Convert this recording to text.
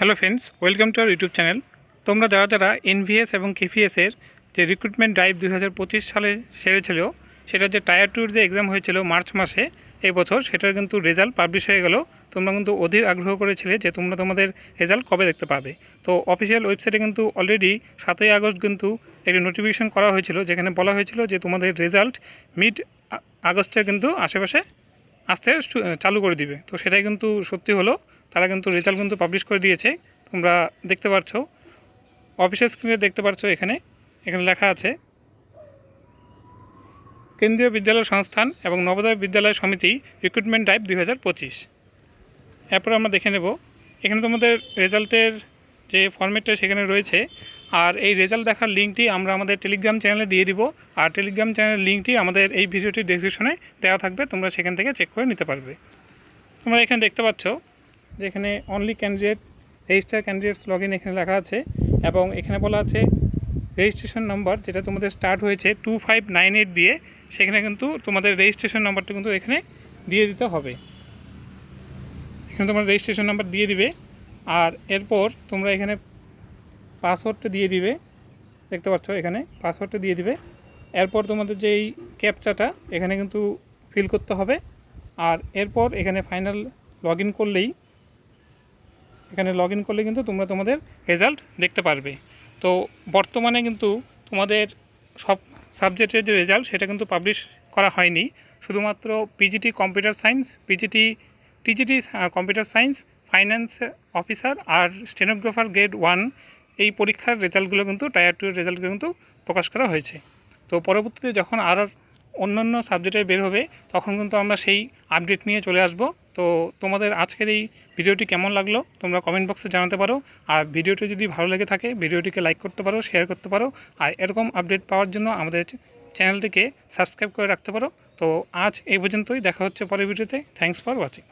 Hello friends, welcome to our YouTube channel. তোমরা যারা NVS এবং কেভিএসের যে রিক্রুটমেন্ট ড্রাইভ 2025 সালে সেরেছিল, সেটা যে টায়ার টুর যে এক্সাম হয়েছিল মার্চ মাসে এই বছর, সেটার কিন্তু রেজাল্ট পাবলিশ হয়ে গেল। তোমরা কিন্তু অধীর আগ্রহ করেছিলে যে তোমরা তোমাদের রেজাল্ট কবে দেখতে পাবে। তো অফিসিয়াল ওয়েবসাইটে কিন্তু অলরেডি 7ই আগস্ট কিন্তু একটি নোটিফিকেশন করা হয়েছিল, যেখানে বলা হয়েছিল যে তোমাদের রেজাল্ট মিড আগস্টের কিন্তু আশেপাশে আসতে চালু করে দিবে। তো সেটাই কিন্তু সত্যি হলো, তারা কিন্তু রেজাল্ট কিন্তু পাবলিশ করে দিয়েছে। তোমরা দেখতে পাচ্ছ, অফিসিয়াল স্ক্রিনে দেখতে পাচ্ছ, এখানে লেখা আছে কেন্দ্রীয় বিদ্যালয় সংস্থান এবং নবোদয় বিদ্যালয় সমিতি রিক্রুটমেন্ট ড্রাইভ 2025। এরপর আমরা দেখে নেব এখানে তোমাদের রেজাল্টের যে ফরম্যাটটা সেখানে রয়েছে। আর এই রেজাল্ট দেখার লিঙ্কটি আমরা আমাদের টেলিগ্রাম চ্যানেলে দিয়ে দিব, আর টেলিগ্রাম চ্যানেলের লিঙ্কটি আমাদের এই ভিডিওটির ডেসক্রিপশনে দেওয়া থাকবে, তোমরা সেখান থেকে চেক করে নিতে পারবে। তোমরা এখানে দেখতে পাচ্ছ যে এখানে only candidate register candidates log in এখানে লেখা আছে, এবং এখানে বলা আছে রেজিস্ট্রেশন নাম্বার যেটা তোমাদের স্টার্ট হয়েছে 2598 দিয়ে, সেখানে কিন্তু তোমাদের রেজিস্ট্রেশন নাম্বারটা কিন্তু এখানে দিয়ে দিতে হবে। এখানে তোমরা রেজিস্ট্রেশন নাম্বার দিয়ে দিবে, আর এরপর তোমরা এখানে পাসওয়ার্ডটা দিয়ে দিবে। দেখতে পাচ্ছ এখানে পাসওয়ার্ডটা দিয়ে দিবে। এরপর তোমাদের যেই ক্যাপচাটা এখানে কিন্তু ফিল করতে হবে, আর এরপর এখানে ফাইনাল লগ ইন করলেই কিন্তু তোমরা তোমাদের রেজাল্ট দেখতে পারবে। তো বর্তমানে কিন্তু তোমাদের সব সাবজেক্টের যে রেজাল্ট সেটা কিন্তু পাবলিশ করা হয়নি, শুধুমাত্র PGT computer science, TGT computer science, finance officer আর স্টেনোগ্রাফার গ্রেড 1 এই পরীক্ষার রেজাল্টগুলো কিন্তু টায়ার 2 এর রেজাল্টগুলো কিন্তু প্রকাশ করা হয়েছে। তো পরবর্তীতে যখন আর অন্যান্য সাবজেক্টে বের হবে তখন কিন্তু আমরা সেই আপডেট নিয়ে চলে আসব। তো তোমাদের আজকের এই ভিডিওটি কেমন লাগলো তোমরা কমেন্ট বক্সে জানাতে পারো, আর ভিডিওটি যদি ভালো লেগে থাকে ভিডিওটিকে লাইক করতে পারো, শেয়ার করতে পারো, আর এরকম আপডেট পাওয়ার জন্য আমাদের চ্যানেলটিকে সাবস্ক্রাইব করে রাখতে পারো। তো আজ এই পর্যন্তই, দেখা হচ্ছে পরের ভিডিওতে। Thanks for watching.